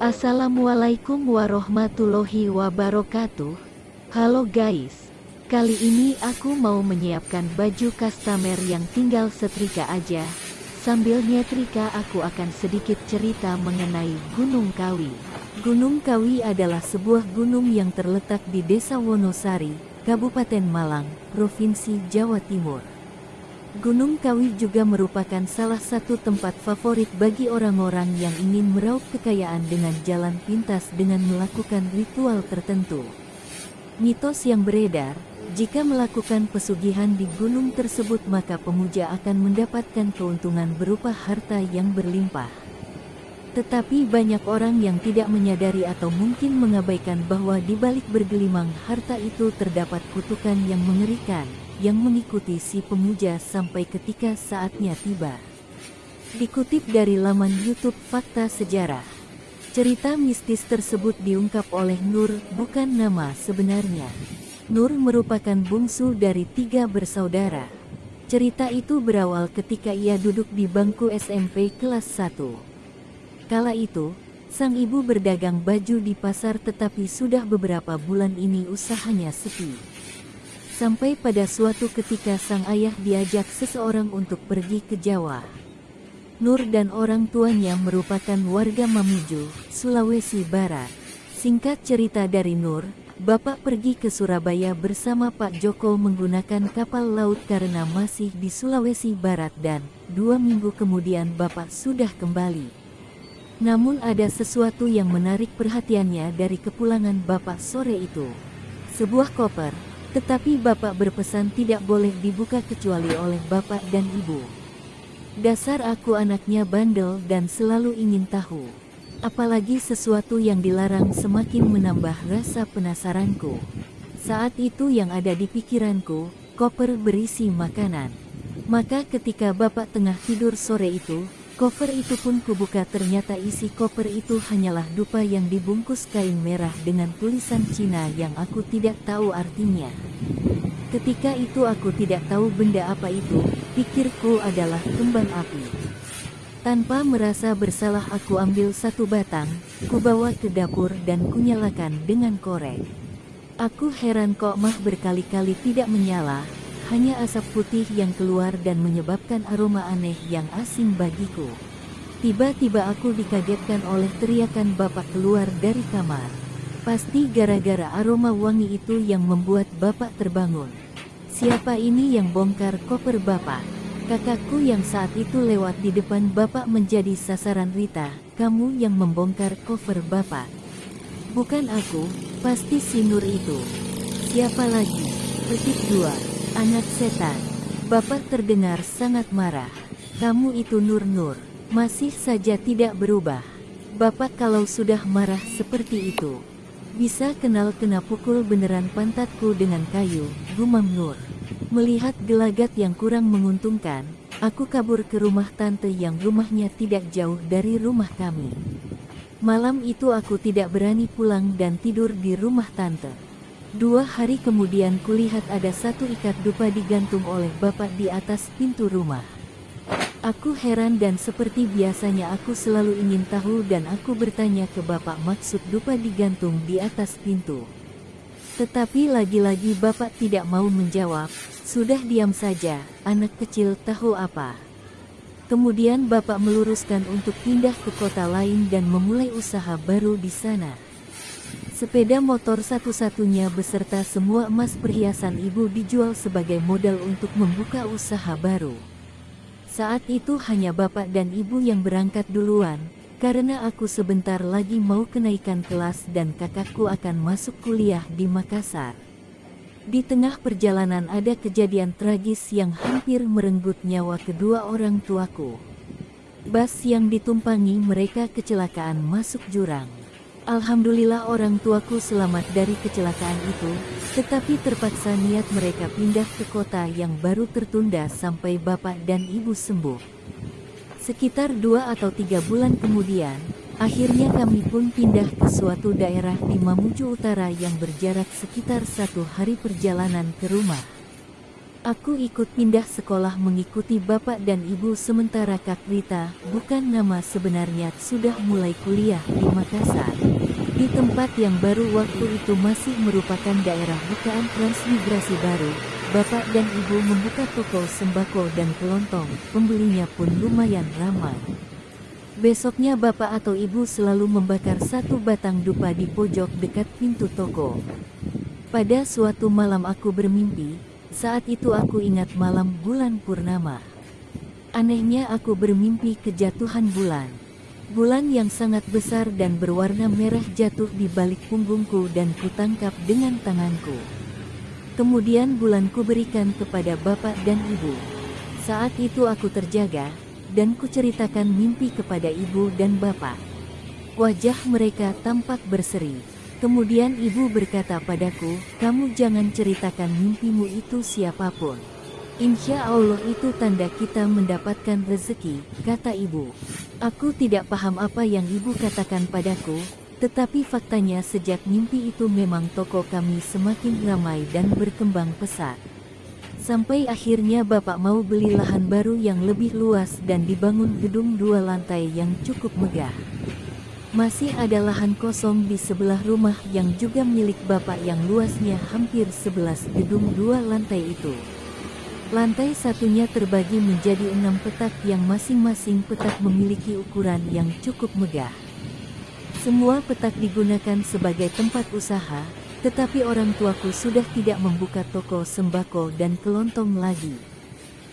Assalamualaikum warahmatullahi wabarakatuh. Halo guys, kali ini aku mau menyiapkan baju customer yang tinggal setrika aja. Sambil nyetrika aku akan sedikit cerita mengenai Gunung Kawi. Gunung Kawi adalah sebuah gunung yang terletak di Desa Wonosari, Kabupaten Malang, Provinsi Jawa Timur. Gunung Kawi juga merupakan salah satu tempat favorit bagi orang-orang yang ingin meraup kekayaan dengan jalan pintas dengan melakukan ritual tertentu. Mitos yang beredar, jika melakukan pesugihan di gunung tersebut maka pemuja akan mendapatkan keuntungan berupa harta yang berlimpah. Tetapi banyak orang yang tidak menyadari atau mungkin mengabaikan bahwa di balik bergelimang harta itu terdapat kutukan yang mengerikan yang mengikuti si pemuja sampai ketika saatnya tiba. Dikutip dari laman YouTube Fakta Sejarah, cerita mistis tersebut diungkap oleh Nur, bukan nama sebenarnya. Nur merupakan bungsu dari 3 bersaudara. Cerita itu berawal ketika ia duduk di bangku SMP kelas 1. Kala itu, sang ibu berdagang baju di pasar tetapi sudah beberapa bulan ini usahanya sepi. Sampai pada suatu ketika sang ayah diajak seseorang untuk pergi ke Jawa. Nur dan orang tuanya merupakan warga Mamuju, Sulawesi Barat. Singkat cerita dari Nur, bapak pergi ke Surabaya bersama Pak Joko menggunakan kapal laut karena masih di Sulawesi Barat dan 2 minggu kemudian bapak sudah kembali. Namun ada sesuatu yang menarik perhatiannya dari kepulangan bapak sore itu. Sebuah koper. Tetapi bapak berpesan tidak boleh dibuka kecuali oleh bapak dan ibu. Dasar aku anaknya bandel dan selalu ingin tahu. Apalagi sesuatu yang dilarang semakin menambah rasa penasaranku. Saat itu yang ada di pikiranku, koper berisi makanan. Maka ketika bapak tengah tidur sore itu, koper itu pun kubuka, ternyata isi koper itu hanyalah dupa yang dibungkus kain merah dengan tulisan Cina yang aku tidak tahu artinya. Ketika itu aku tidak tahu benda apa itu, pikirku adalah kembang api. Tanpa merasa bersalah aku ambil satu batang, kubawa ke dapur dan kunyalakan dengan korek. Aku heran kok mah berkali-kali tidak menyala. Hanya asap putih yang keluar dan menyebabkan aroma aneh yang asing bagiku. Tiba-tiba aku dikagetkan oleh teriakan bapak keluar dari kamar. Pasti gara-gara aroma wangi itu yang membuat bapak terbangun. Siapa ini yang bongkar koper bapak? Kakakku yang saat itu lewat di depan bapak menjadi sasaran. Rita, kamu yang membongkar koper bapak? Bukan aku, pasti si Nur itu. Siapa lagi? Petik 2. Anak setan. Bapak terdengar sangat marah. Kamu itu Nur, masih saja tidak berubah. Bapak kalau sudah marah seperti itu, bisa kenal kena pukul beneran pantatku dengan kayu, gumam Nur. Melihat gelagat yang kurang menguntungkan, aku kabur ke rumah tante yang rumahnya tidak jauh dari rumah kami. Malam itu aku tidak berani pulang dan tidur di rumah tante. 2 hari kemudian kulihat ada satu ikat dupa digantung oleh bapak di atas pintu rumah. Aku heran dan seperti biasanya aku selalu ingin tahu dan aku bertanya ke bapak maksud dupa digantung di atas pintu. Tetapi lagi-lagi bapak tidak mau menjawab, sudah diam saja, anak kecil tahu apa. Kemudian bapak meluruskan untuk pindah ke kota lain dan memulai usaha baru di sana. Sepeda motor satu-satunya beserta semua emas perhiasan ibu dijual sebagai modal untuk membuka usaha baru. Saat itu hanya bapak dan ibu yang berangkat duluan, karena aku sebentar lagi mau kenaikan kelas dan kakakku akan masuk kuliah di Makassar. Di tengah perjalanan ada kejadian tragis yang hampir merenggut nyawa kedua orang tuaku. Bas yang ditumpangi mereka kecelakaan masuk jurang. Alhamdulillah orang tuaku selamat dari kecelakaan itu, tetapi terpaksa niat mereka pindah ke kota yang baru tertunda sampai bapak dan ibu sembuh. Sekitar 2 atau 3 bulan kemudian, akhirnya kami pun pindah ke suatu daerah di Mamuju Utara yang berjarak sekitar 1 hari perjalanan ke rumah. Aku ikut pindah sekolah mengikuti bapak dan ibu sementara Kak Rita, bukan nama sebenarnya, sudah mulai kuliah di Makassar. Di tempat yang baru waktu itu masih merupakan daerah bukaan transmigrasi baru, bapak dan ibu membuka toko sembako dan kelontong, pembelinya pun lumayan ramai. Besoknya bapak atau ibu selalu membakar satu batang dupa di pojok dekat pintu toko. Pada suatu malam aku bermimpi. Saat itu aku ingat malam bulan purnama. Anehnya aku bermimpi kejatuhan bulan. Bulan yang sangat besar dan berwarna merah jatuh di balik punggungku dan kutangkap dengan tanganku. Kemudian bulan kuberikan kepada bapak dan ibu. Saat itu aku terjaga, dan kuceritakan mimpi kepada ibu dan bapak. Wajah mereka tampak berseri. Kemudian ibu berkata padaku, kamu jangan ceritakan mimpimu itu siapapun. Insya Allah itu tanda kita mendapatkan rezeki, kata ibu. Aku tidak paham apa yang ibu katakan padaku, tetapi faktanya sejak mimpi itu memang toko kami semakin ramai dan berkembang pesat. Sampai akhirnya bapak mau beli lahan baru yang lebih luas dan dibangun gedung 2 lantai yang cukup megah. Masih ada lahan kosong di sebelah rumah yang juga milik bapak yang luasnya hampir 11 gedung 2 lantai itu. Lantai satunya terbagi menjadi 6 petak yang masing-masing petak memiliki ukuran yang cukup megah. Semua petak digunakan sebagai tempat usaha, tetapi orang tuaku sudah tidak membuka toko sembako dan kelontong lagi.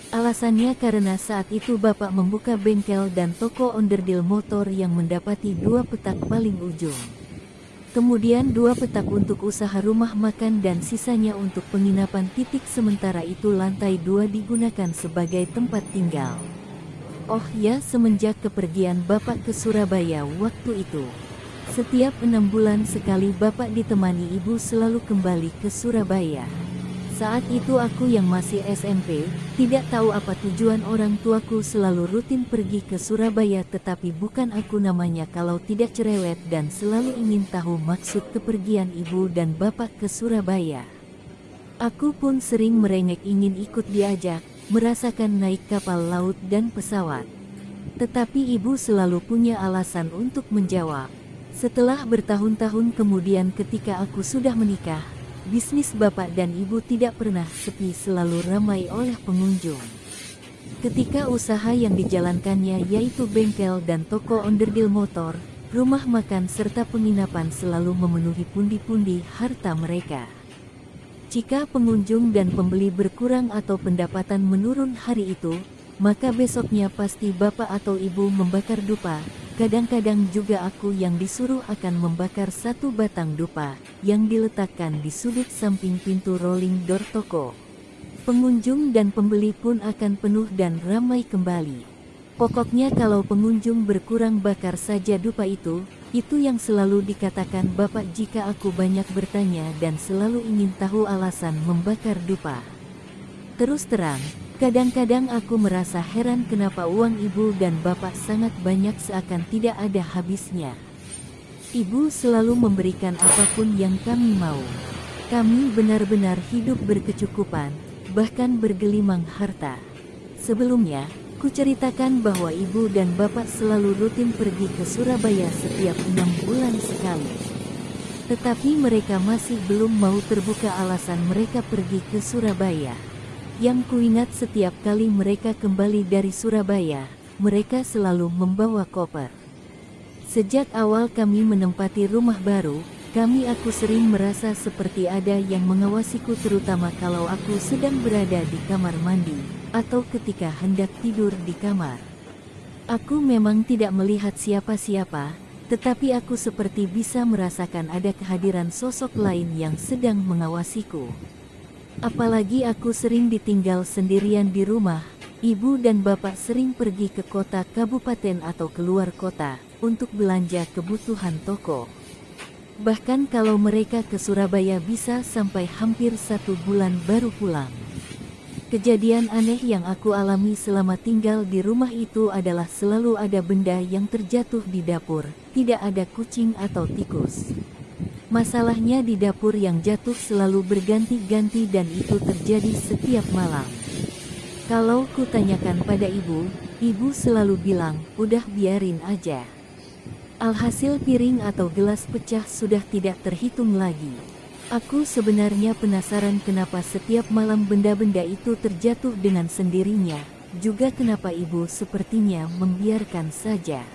Alasannya karena saat itu bapak membuka bengkel dan toko onderdil motor yang mendapati 2 petak paling ujung. Kemudian 2 petak untuk usaha rumah makan dan sisanya untuk penginapan. Sementara itu lantai 2 digunakan sebagai tempat tinggal. Oh ya, semenjak kepergian bapak ke Surabaya waktu itu, setiap 6 bulan sekali bapak ditemani ibu selalu kembali ke Surabaya. Saat itu aku yang masih SMP, tidak tahu apa tujuan orang tuaku selalu rutin pergi ke Surabaya, tetapi bukan aku namanya kalau tidak cerewet dan selalu ingin tahu maksud kepergian ibu dan bapak ke Surabaya. Aku pun sering merengek ingin ikut diajak, merasakan naik kapal laut dan pesawat. Tetapi ibu selalu punya alasan untuk menjawab. Setelah bertahun-tahun kemudian ketika aku sudah menikah, bisnis bapak dan ibu tidak pernah sepi, selalu ramai oleh pengunjung. Ketika usaha yang dijalankannya yaitu bengkel dan toko onderdil motor, rumah makan serta penginapan selalu memenuhi pundi-pundi harta mereka. Jika pengunjung dan pembeli berkurang atau pendapatan menurun hari itu, maka besoknya pasti bapak atau ibu membakar dupa. Kadang-kadang juga aku yang disuruh akan membakar satu batang dupa yang diletakkan di sudut samping pintu rolling door toko. Pengunjung dan pembeli pun akan penuh dan ramai kembali. Pokoknya kalau pengunjung berkurang bakar saja dupa itu yang selalu dikatakan bapak jika aku banyak bertanya dan selalu ingin tahu alasan membakar dupa. Terus terang, kadang-kadang aku merasa heran kenapa uang ibu dan bapak sangat banyak seakan tidak ada habisnya. Ibu selalu memberikan apapun yang kami mau. Kami benar-benar hidup berkecukupan, bahkan bergelimang harta. Sebelumnya, kuceritakan bahwa ibu dan bapak selalu rutin pergi ke Surabaya setiap 6 bulan sekali. Tetapi mereka masih belum mau terbuka alasan mereka pergi ke Surabaya. Yang kuingat setiap kali mereka kembali dari Surabaya, mereka selalu membawa koper. Sejak awal kami menempati rumah baru, aku sering merasa seperti ada yang mengawasiku, terutama kalau aku sedang berada di kamar mandi, atau ketika hendak tidur di kamar. Aku memang tidak melihat siapa-siapa, tetapi aku seperti bisa merasakan ada kehadiran sosok lain yang sedang mengawasiku. Apalagi aku sering ditinggal sendirian di rumah, ibu dan bapak sering pergi ke kota, kabupaten atau keluar kota, untuk belanja kebutuhan toko. Bahkan kalau mereka ke Surabaya bisa sampai hampir 1 bulan baru pulang. Kejadian aneh yang aku alami selama tinggal di rumah itu adalah selalu ada benda yang terjatuh di dapur, tidak ada kucing atau tikus. Masalahnya di dapur yang jatuh selalu berganti-ganti dan itu terjadi setiap malam. Kalau kutanyakan pada ibu, ibu selalu bilang, udah biarin aja. Alhasil piring atau gelas pecah sudah tidak terhitung lagi. Aku sebenarnya penasaran kenapa setiap malam benda-benda itu terjatuh dengan sendirinya, juga kenapa ibu sepertinya membiarkan saja.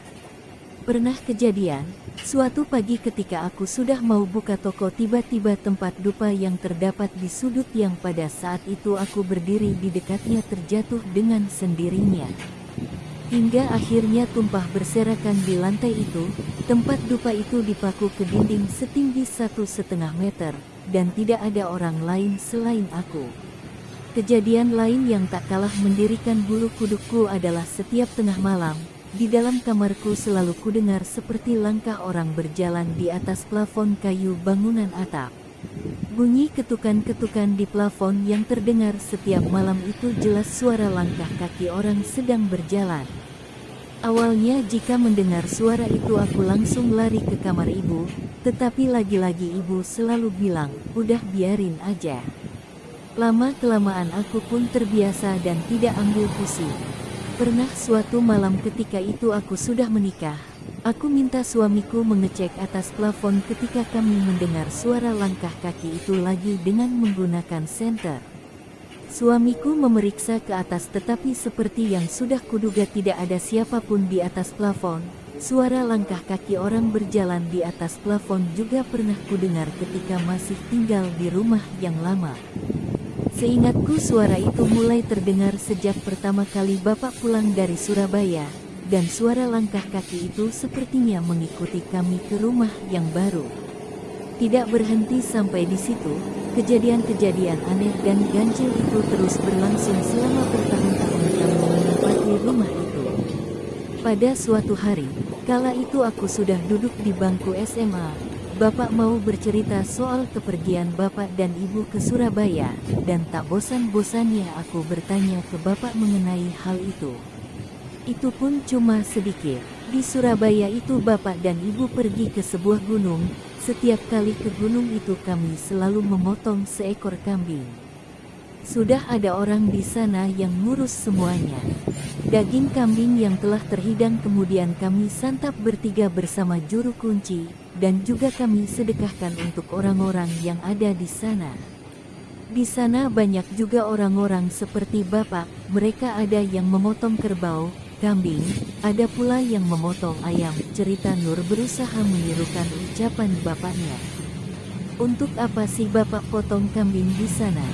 Pernah kejadian, suatu pagi ketika aku sudah mau buka toko tiba-tiba tempat dupa yang terdapat di sudut yang pada saat itu aku berdiri di dekatnya terjatuh dengan sendirinya. Hingga akhirnya tumpah berserakan di lantai itu, tempat dupa itu dipaku ke dinding setinggi 1,5 meter, dan tidak ada orang lain selain aku. Kejadian lain yang tak kalah mendirikan bulu kudukku adalah setiap tengah malam, di dalam kamarku selalu kudengar seperti langkah orang berjalan di atas plafon kayu bangunan atap. Bunyi ketukan-ketukan di plafon yang terdengar setiap malam itu jelas suara langkah kaki orang sedang berjalan. Awalnya jika mendengar suara itu aku langsung lari ke kamar ibu, tetapi lagi-lagi ibu selalu bilang, udah biarin aja. Lama-kelamaan aku pun terbiasa dan tidak ambil pusing. Pernah suatu malam ketika itu aku sudah menikah, aku minta suamiku mengecek atas plafon ketika kami mendengar suara langkah kaki itu lagi dengan menggunakan senter. Suamiku memeriksa ke atas tetapi seperti yang sudah kuduga tidak ada siapapun di atas plafon. Suara langkah kaki orang berjalan di atas plafon juga pernah kudengar ketika masih tinggal di rumah yang lama. Seingatku suara itu mulai terdengar sejak pertama kali Bapak pulang dari Surabaya, dan suara langkah kaki itu sepertinya mengikuti kami ke rumah yang baru. Tidak berhenti sampai di situ, kejadian-kejadian aneh dan ganjil itu terus berlangsung selama bertahun-tahun kami menempati rumah itu. Pada suatu hari, kala itu aku sudah duduk di bangku SMA, Bapak mau bercerita soal kepergian Bapak dan Ibu ke Surabaya, dan tak bosan-bosannya aku bertanya ke Bapak mengenai hal itu. Itu pun cuma sedikit. Di Surabaya itu Bapak dan Ibu pergi ke sebuah gunung, setiap kali ke gunung itu kami selalu memotong seekor kambing. Sudah ada orang di sana yang ngurus semuanya. Daging kambing yang telah terhidang kemudian kami santap bertiga bersama juru kunci, dan juga kami sedekahkan untuk orang-orang yang ada di sana. Di sana banyak juga orang-orang seperti Bapak, mereka ada yang memotong kerbau, kambing, ada pula yang memotong ayam. Cerita Nur berusaha menirukan ucapan bapaknya. Untuk apa sih Bapak potong kambing di sana?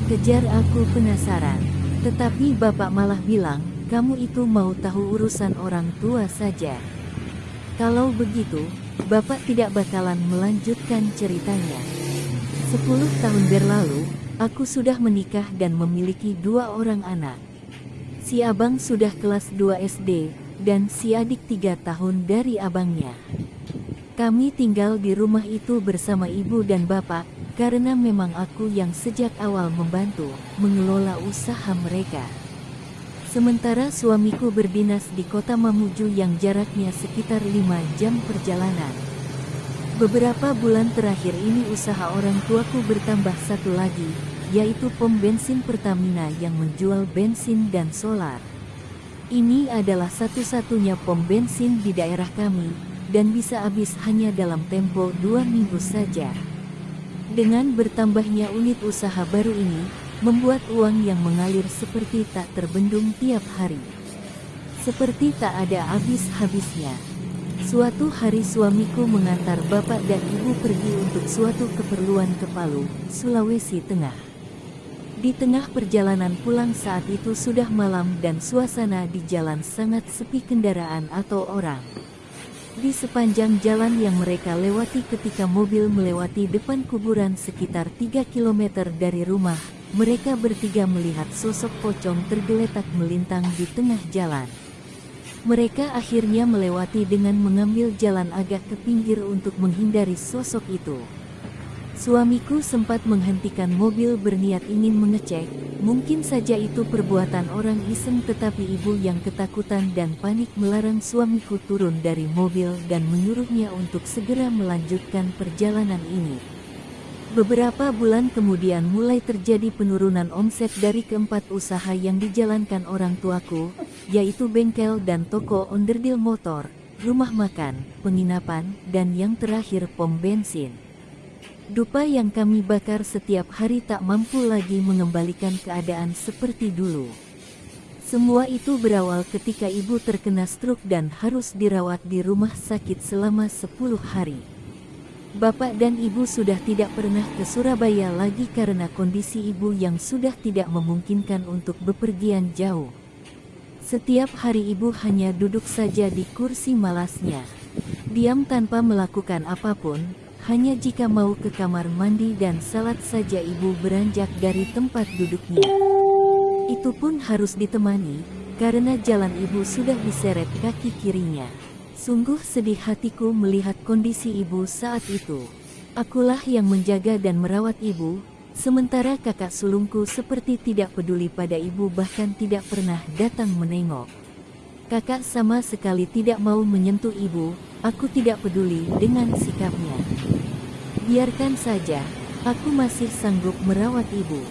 Kejar aku penasaran. Tetapi Bapak malah bilang, kamu itu mau tahu urusan orang tua saja. Kalau begitu, Bapak tidak bakalan melanjutkan ceritanya. 10 tahun berlalu, aku sudah menikah dan memiliki 2 orang anak. Si abang sudah kelas 2 SD, dan si adik 3 tahun dari abangnya. Kami tinggal di rumah itu bersama ibu dan bapak, karena memang aku yang sejak awal membantu mengelola usaha mereka. Sementara suamiku berdinas di kota Mamuju yang jaraknya sekitar 5 jam perjalanan. Beberapa bulan terakhir ini usaha orang tuaku bertambah satu lagi, yaitu pom bensin Pertamina yang menjual bensin dan solar. Ini adalah satu-satunya pom bensin di daerah kami, dan bisa habis hanya dalam tempo 2 minggu saja. Dengan bertambahnya unit usaha baru ini, membuat uang yang mengalir seperti tak terbendung tiap hari. Seperti tak ada habis-habisnya. Suatu hari suamiku mengantar bapak dan ibu pergi untuk suatu keperluan ke Palu, Sulawesi Tengah. Di tengah perjalanan pulang saat itu sudah malam dan suasana di jalan sangat sepi kendaraan atau orang. Di sepanjang jalan yang mereka lewati ketika mobil melewati depan kuburan sekitar 3 km dari rumah, mereka bertiga melihat sosok pocong tergeletak melintang di tengah jalan. Mereka akhirnya melewati dengan mengambil jalan agak ke pinggir untuk menghindari sosok itu. Suamiku sempat menghentikan mobil berniat ingin mengecek, mungkin saja itu perbuatan orang iseng, tetapi ibu yang ketakutan dan panik melarang suamiku turun dari mobil dan menyuruhnya untuk segera melanjutkan perjalanan ini. Beberapa bulan kemudian mulai terjadi penurunan omset dari keempat usaha yang dijalankan orang tuaku, yaitu bengkel dan toko onderdil motor, rumah makan, penginapan, dan yang terakhir pom bensin. Dupa yang kami bakar setiap hari tak mampu lagi mengembalikan keadaan seperti dulu. Semua itu berawal ketika ibu terkena stroke dan harus dirawat di rumah sakit selama 10 hari. Bapak dan ibu sudah tidak pernah ke Surabaya lagi karena kondisi ibu yang sudah tidak memungkinkan untuk bepergian jauh. Setiap hari ibu hanya duduk saja di kursi malasnya, diam tanpa melakukan apapun. Hanya jika mau ke kamar mandi dan salat saja ibu beranjak dari tempat duduknya. Itu pun harus ditemani, karena jalan ibu sudah diseret kaki kirinya. Sungguh sedih hatiku melihat kondisi ibu saat itu. Akulah yang menjaga dan merawat ibu, sementara kakak sulungku seperti tidak peduli pada ibu, bahkan tidak pernah datang menengok. Kakak sama sekali tidak mau menyentuh ibu. Aku tidak peduli dengan sikapnya. Biarkan saja, aku masih sanggup merawat ibu.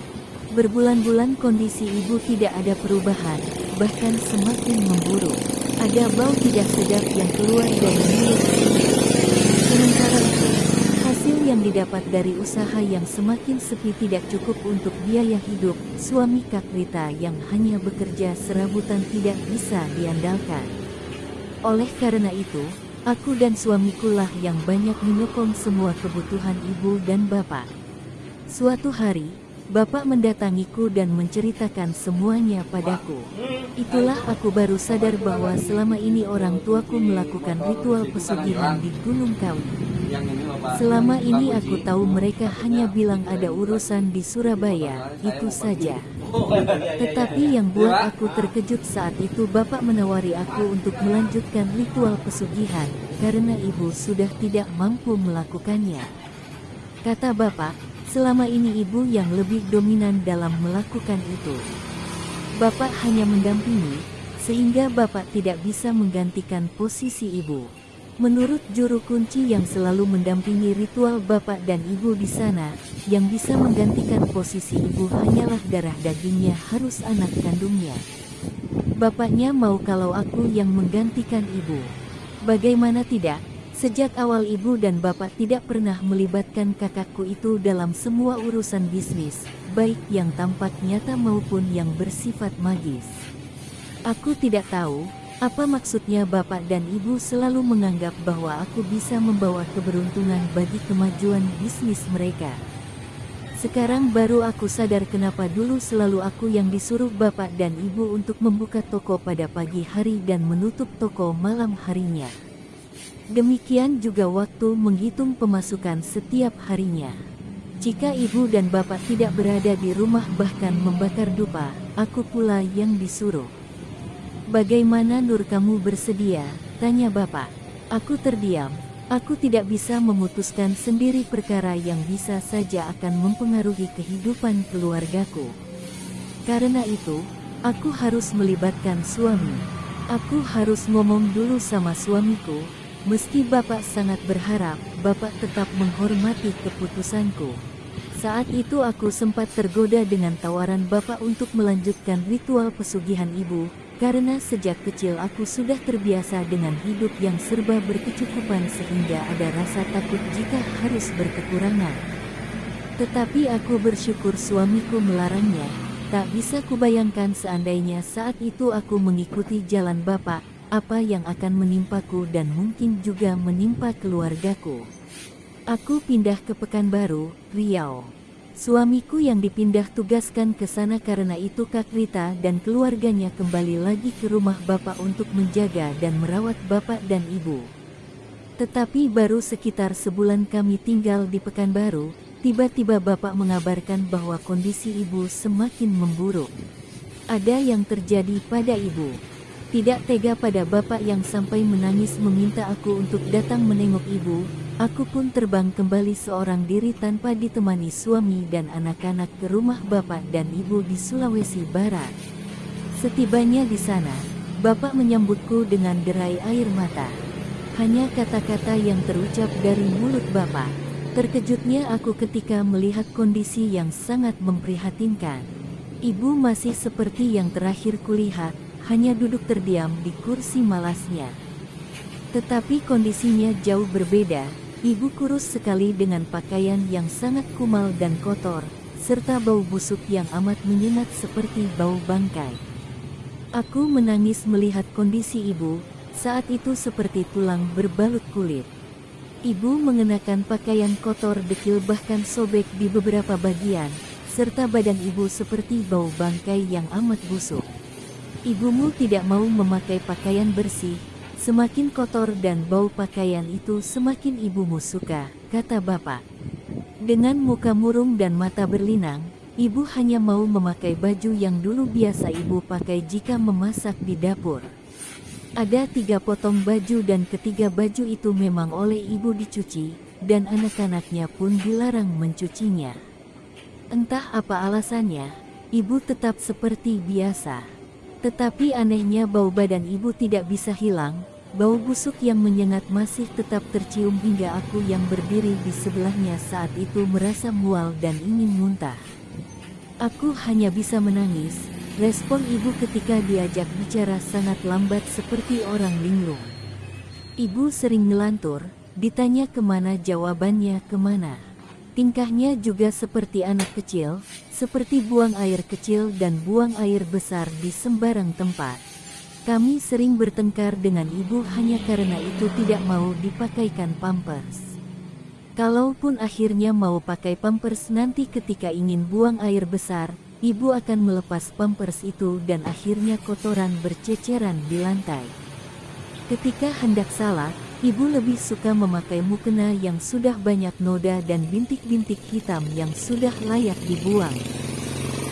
Berbulan-bulan kondisi ibu tidak ada perubahan, bahkan semakin memburuk. Ada bau tidak sedap yang keluar dari mulut ibu. Sementara itu, hasil yang didapat dari usaha yang semakin sepi tidak cukup untuk biaya hidup suami Kak Rita yang hanya bekerja serabutan tidak bisa diandalkan. Oleh karena itu, aku dan suamikulah yang banyak menyokong semua kebutuhan ibu dan bapak. Suatu hari, bapak mendatangiku dan menceritakan semuanya padaku. Itulah aku baru sadar bahwa selama ini orang tuaku melakukan ritual pesugihan di Gunung Kawi. Selama ini aku tahu mereka hanya bilang ada urusan di Surabaya, itu saja. Tetapi yang buat aku terkejut saat itu bapak menawari aku untuk melanjutkan ritual pesugihan, karena ibu sudah tidak mampu melakukannya. Kata bapak, selama ini ibu yang lebih dominan dalam melakukan itu. Bapak hanya mendampingi, sehingga bapak tidak bisa menggantikan posisi ibu. Menurut juru kunci yang selalu mendampingi ritual bapak dan ibu di sana, yang bisa menggantikan posisi ibu hanyalah darah dagingnya harus anak kandungnya. Bapaknya mau kalau aku yang menggantikan ibu. Bagaimana tidak, sejak awal ibu dan bapak tidak pernah melibatkan kakakku itu dalam semua urusan bisnis, baik yang tampak nyata maupun yang bersifat magis. Aku tidak tahu apa maksudnya bapak dan ibu selalu menganggap bahwa aku bisa membawa keberuntungan bagi kemajuan bisnis mereka. Sekarang baru aku sadar kenapa dulu selalu aku yang disuruh bapak dan ibu untuk membuka toko pada pagi hari dan menutup toko malam harinya. Demikian juga waktu menghitung pemasukan setiap harinya. Jika ibu dan bapak tidak berada di rumah bahkan membakar dupa, aku pula yang disuruh. Bagaimana Nur, kamu bersedia? Tanya bapak. Aku terdiam. Aku tidak bisa memutuskan sendiri perkara yang bisa saja akan mempengaruhi kehidupan keluargaku. Karena itu, aku harus melibatkan suami. Aku harus ngomong dulu sama suamiku, meski bapak sangat berharap bapak tetap menghormati keputusanku. Saat itu aku sempat tergoda dengan tawaran bapak untuk melanjutkan ritual pesugihan ibu, karena sejak kecil aku sudah terbiasa dengan hidup yang serba berkecukupan sehingga ada rasa takut jika harus berkekurangan. Tetapi aku bersyukur suamiku melarangnya. Tak bisa kubayangkan seandainya saat itu aku mengikuti jalan bapak, apa yang akan menimpaku dan mungkin juga menimpa keluargaku. Aku pindah ke Pekanbaru, Riau. Suamiku yang dipindah tugaskan ke sana karena itu Kak Rita dan keluarganya kembali lagi ke rumah bapak untuk menjaga dan merawat bapak dan ibu. Tetapi baru sekitar sebulan kami tinggal di Pekanbaru, tiba-tiba bapak mengabarkan bahwa kondisi ibu semakin memburuk. Ada yang terjadi pada ibu. Tidak tega pada bapak yang sampai menangis meminta aku untuk datang menengok ibu. Aku pun terbang kembali seorang diri tanpa ditemani suami dan anak-anak ke rumah bapak dan ibu di Sulawesi Barat. Setibanya di sana, bapak menyambutku dengan derai air mata. Hanya kata-kata yang terucap dari mulut bapak. Terkejutnya aku ketika melihat kondisi yang sangat memprihatinkan. Ibu masih seperti yang terakhir kulihat, hanya duduk terdiam di kursi malasnya. Tetapi kondisinya jauh berbeda. Ibu kurus sekali dengan pakaian yang sangat kumal dan kotor, serta bau busuk yang amat menyengat seperti bau bangkai. Aku menangis melihat kondisi ibu, saat itu seperti tulang berbalut kulit. Ibu mengenakan pakaian kotor dekil bahkan sobek di beberapa bagian, serta badan ibu seperti bau bangkai yang amat busuk. Ibumu tidak mau memakai pakaian bersih. Semakin kotor dan bau pakaian itu semakin ibumu suka, kata bapak. Dengan muka murung dan mata berlinang, ibu hanya mau memakai baju yang dulu biasa ibu pakai jika memasak di dapur. Ada 3 potong baju dan ketiga baju itu memang oleh ibu dicuci, dan anak-anaknya pun dilarang mencucinya. Entah apa alasannya, ibu tetap seperti biasa. Tetapi anehnya bau badan ibu tidak bisa hilang, bau busuk yang menyengat masih tetap tercium hingga aku yang berdiri di sebelahnya saat itu merasa mual dan ingin muntah. Aku hanya bisa menangis, respon ibu ketika diajak bicara sangat lambat seperti orang linglung. Ibu sering ngelantur, ditanya kemana jawabannya kemana. Tingkahnya juga seperti anak kecil, seperti buang air kecil dan buang air besar di sembarang tempat. Kami sering bertengkar dengan ibu hanya karena itu tidak mau dipakaikan pampers. Kalaupun akhirnya mau pakai pampers nanti ketika ingin buang air besar, ibu akan melepas pampers itu dan akhirnya kotoran berceceran di lantai. Ketika hendak salat, ibu lebih suka memakai mukena yang sudah banyak noda dan bintik-bintik hitam yang sudah layak dibuang.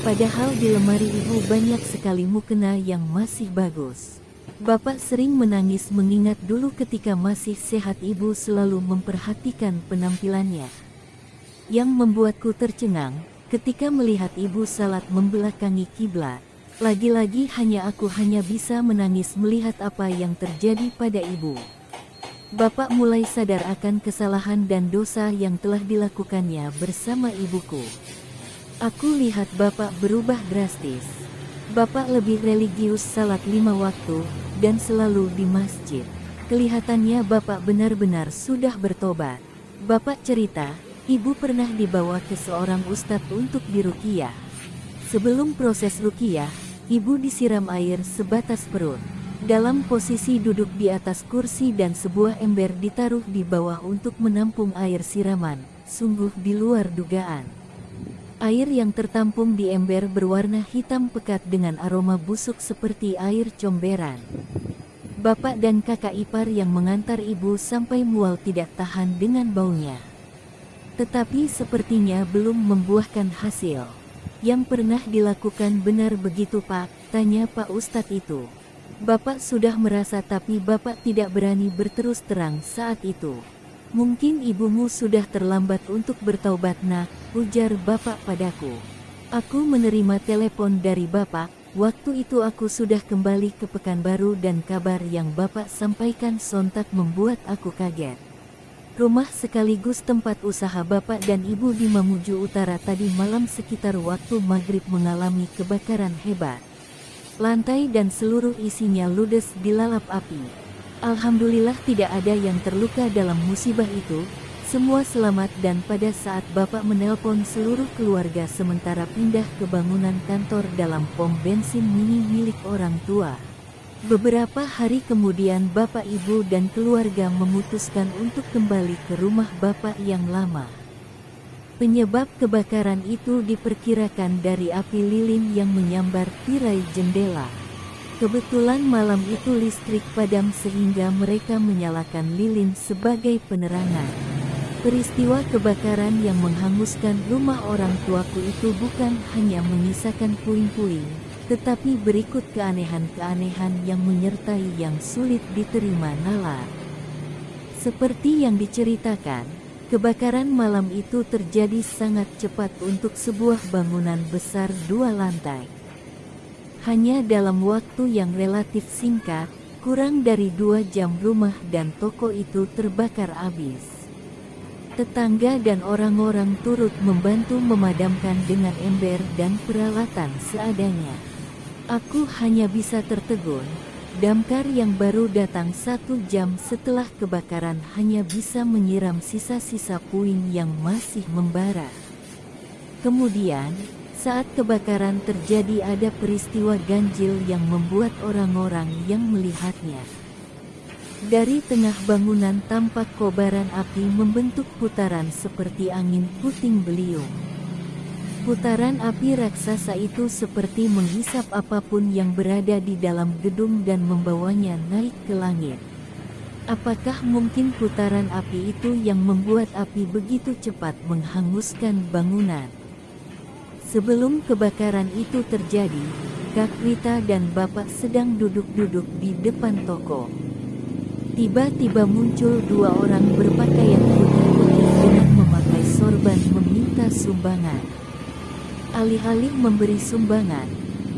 Padahal di lemari ibu banyak sekali mukena yang masih bagus. Bapak sering menangis mengingat dulu ketika masih sehat ibu selalu memperhatikan penampilannya. Yang membuatku tercengang, ketika melihat ibu salat membelakangi kiblat. Lagi-lagi aku hanya bisa menangis melihat apa yang terjadi pada ibu. Bapak mulai sadar akan kesalahan dan dosa yang telah dilakukannya bersama ibuku. Aku lihat bapak berubah drastis. Bapak lebih religius salat 5 waktu, dan selalu di masjid. Kelihatannya bapak benar-benar sudah bertobat. Bapak cerita, ibu pernah dibawa ke seorang ustadz untuk diruqyah. Sebelum proses ruqyah, ibu disiram air sebatas perut. Dalam posisi duduk di atas kursi dan sebuah ember ditaruh di bawah untuk menampung air siraman, sungguh di luar dugaan. Air yang tertampung di ember berwarna hitam pekat dengan aroma busuk seperti air comberan. Bapak dan kakak ipar yang mengantar ibu sampai mual tidak tahan dengan baunya. Tetapi sepertinya belum membuahkan hasil. Yang pernah dilakukan benar begitu Pak? Tanya Pak Ustadz itu. Bapak sudah merasa tapi bapak tidak berani berterus terang saat itu. Mungkin ibumu sudah terlambat untuk bertaubat nak, ujar bapak padaku. Aku menerima telepon dari bapak, waktu itu aku sudah kembali ke Pekanbaru dan kabar yang bapak sampaikan sontak membuat aku kaget. Rumah sekaligus tempat usaha bapak dan ibu di Mamuju Utara tadi malam sekitar waktu maghrib mengalami kebakaran hebat. Lantai dan seluruh isinya ludes dilalap api. Alhamdulillah tidak ada yang terluka dalam musibah itu, semua selamat dan pada saat bapak menelpon seluruh keluarga sementara pindah ke bangunan kantor dalam pom bensin mini milik orang tua. Beberapa hari kemudian bapak ibu dan keluarga memutuskan untuk kembali ke rumah bapak yang lama. Penyebab kebakaran itu diperkirakan dari api lilin yang menyambar tirai jendela. Kebetulan malam itu listrik padam sehingga mereka menyalakan lilin sebagai penerangan. Peristiwa kebakaran yang menghanguskan rumah orang tuaku itu bukan hanya menyisakan puing-puing, tetapi berikut keanehan-keanehan yang menyertai yang sulit diterima nalar. Seperti yang diceritakan, kebakaran malam itu terjadi sangat cepat untuk sebuah bangunan besar 2 lantai. Hanya dalam waktu yang relatif singkat, kurang dari 2 jam rumah dan toko itu terbakar habis. Tetangga dan orang-orang turut membantu memadamkan dengan ember dan peralatan seadanya. Aku hanya bisa tertegun. Damkar yang baru datang 1 jam setelah kebakaran hanya bisa menyiram sisa-sisa puing yang masih membara. Kemudian, saat kebakaran terjadi ada peristiwa ganjil yang membuat orang-orang yang melihatnya. Dari tengah bangunan tampak kobaran api membentuk putaran seperti angin puting beliung. Putaran api raksasa itu seperti menghisap apapun yang berada di dalam gedung dan membawanya naik ke langit. Apakah mungkin putaran api itu yang membuat api begitu cepat menghanguskan bangunan? Sebelum kebakaran itu terjadi, Kak Rita dan Bapak sedang duduk-duduk di depan toko. Tiba-tiba muncul 2 orang berpakaian putih-putih dengan memakai sorban meminta sumbangan. Alih-alih memberi sumbangan,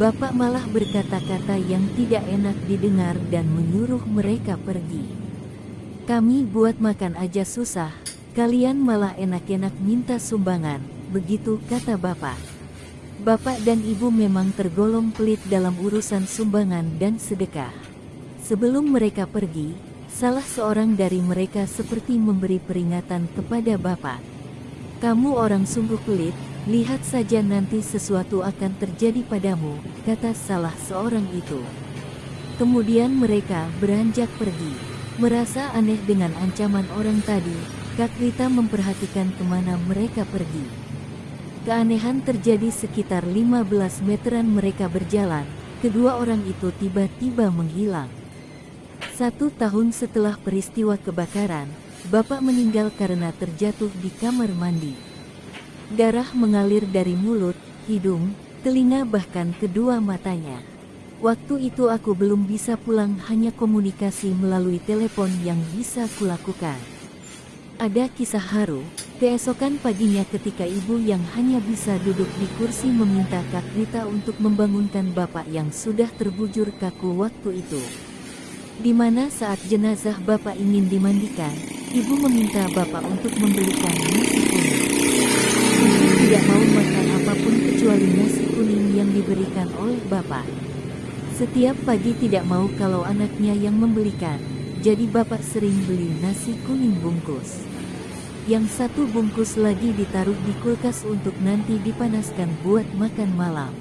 Bapak malah berkata-kata yang tidak enak didengar dan menyuruh mereka pergi. "Kami buat makan aja susah, kalian malah enak-enak minta sumbangan," begitu kata Bapak. Bapak dan Ibu memang tergolong pelit dalam urusan sumbangan dan sedekah. Sebelum mereka pergi, salah seorang dari mereka seperti memberi peringatan kepada Bapak. "Kamu orang sungguh pelit, lihat saja nanti sesuatu akan terjadi padamu," kata salah seorang itu. Kemudian mereka beranjak pergi. Merasa aneh dengan ancaman orang tadi, Kak Rita memperhatikan kemana mereka pergi. Keanehan terjadi sekitar 15 meteran mereka berjalan, kedua orang itu tiba-tiba menghilang. 1 tahun setelah peristiwa kebakaran, Bapak meninggal karena terjatuh di kamar mandi. Darah mengalir dari mulut, hidung, telinga bahkan kedua matanya. Waktu itu aku belum bisa pulang, hanya komunikasi melalui telepon yang bisa kulakukan. Ada kisah haru. Keesokan paginya ketika ibu yang hanya bisa duduk di kursi meminta Kak Rita untuk membangunkan bapak yang sudah terbujur kaku waktu itu. Di mana saat jenazah bapak ingin dimandikan, ibu meminta bapak untuk membelikan nasi kuning. Ibu tidak mau makan apapun kecuali nasi kuning yang diberikan oleh bapak. Setiap pagi tidak mau kalau anaknya yang membelikan, jadi bapak sering beli nasi kuning bungkus. Yang 1 bungkus lagi ditaruh di kulkas untuk nanti dipanaskan buat makan malam.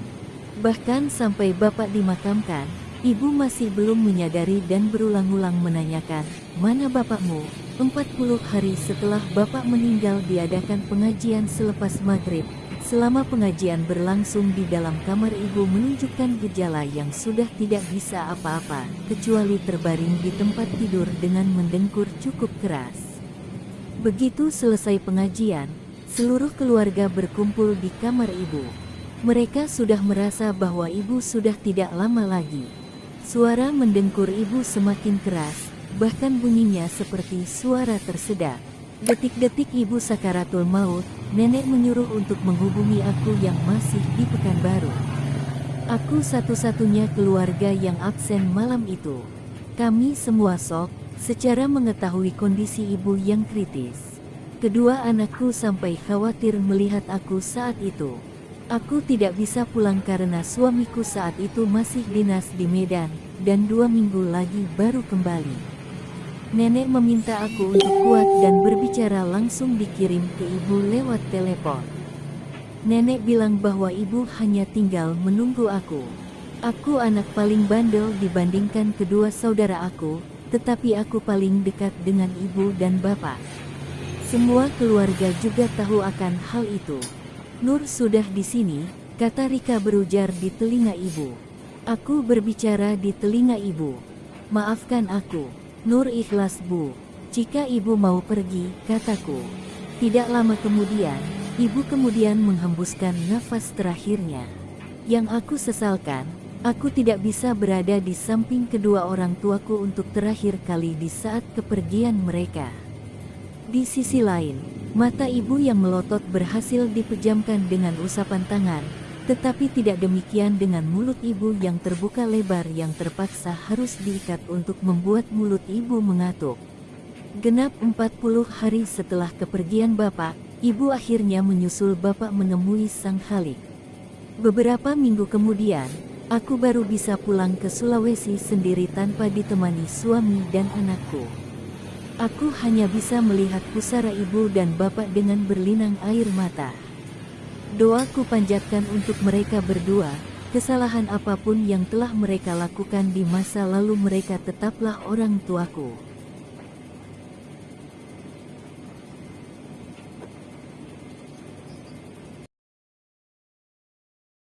Bahkan sampai bapak dimakamkan, ibu masih belum menyadari dan berulang-ulang menanyakan, "Mana bapakmu?" 40 hari setelah bapak meninggal diadakan pengajian selepas maghrib. Selama pengajian berlangsung di dalam kamar ibu menunjukkan gejala yang sudah tidak bisa apa-apa, kecuali terbaring di tempat tidur dengan mendengkur cukup keras. Begitu selesai pengajian, seluruh keluarga berkumpul di kamar ibu. Mereka sudah merasa bahwa ibu sudah tidak lama lagi. Suara mendengkur ibu semakin keras, bahkan bunyinya seperti suara tersedak. Detik-detik ibu sakaratul maut, nenek menyuruh untuk menghubungi aku yang masih di Pekanbaru. Aku satu-satunya keluarga yang absen malam itu. Kami semua shock secara mengetahui kondisi ibu yang kritis. Kedua anakku sampai khawatir melihat aku saat itu. Aku tidak bisa pulang karena suamiku saat itu masih dinas di Medan, dan 2 minggu lagi baru kembali. Nenek meminta aku untuk kuat dan berbicara langsung dikirim ke ibu lewat telepon. Nenek bilang bahwa ibu hanya tinggal menunggu aku. Aku anak paling bandel dibandingkan kedua saudara aku, tetapi aku paling dekat dengan ibu dan bapak. Semua keluarga juga tahu akan hal itu. "Nur sudah di sini," kata Rika berujar di telinga ibu. Aku berbicara di telinga ibu. "Maafkan aku, Nur ikhlas bu. Jika ibu mau pergi," kataku. Tidak lama kemudian, ibu kemudian menghembuskan nafas terakhirnya. Yang aku sesalkan, Aku tidak bisa berada di samping kedua orang tuaku untuk terakhir kali di saat kepergian mereka. Di sisi lain, mata ibu yang melotot berhasil dipejamkan dengan usapan tangan, tetapi tidak demikian dengan mulut ibu yang terbuka lebar yang terpaksa harus diikat untuk membuat mulut ibu mengatuk. Genap 40 hari setelah kepergian bapak, ibu akhirnya menyusul bapak menemui sang Khalik. Beberapa minggu kemudian, aku baru bisa pulang ke Sulawesi sendiri tanpa ditemani suami dan anakku. Aku hanya bisa melihat pusara ibu dan bapak dengan berlinang air mata. Doaku panjatkan untuk mereka berdua, kesalahan apapun yang telah mereka lakukan di masa lalu mereka tetaplah orang tuaku.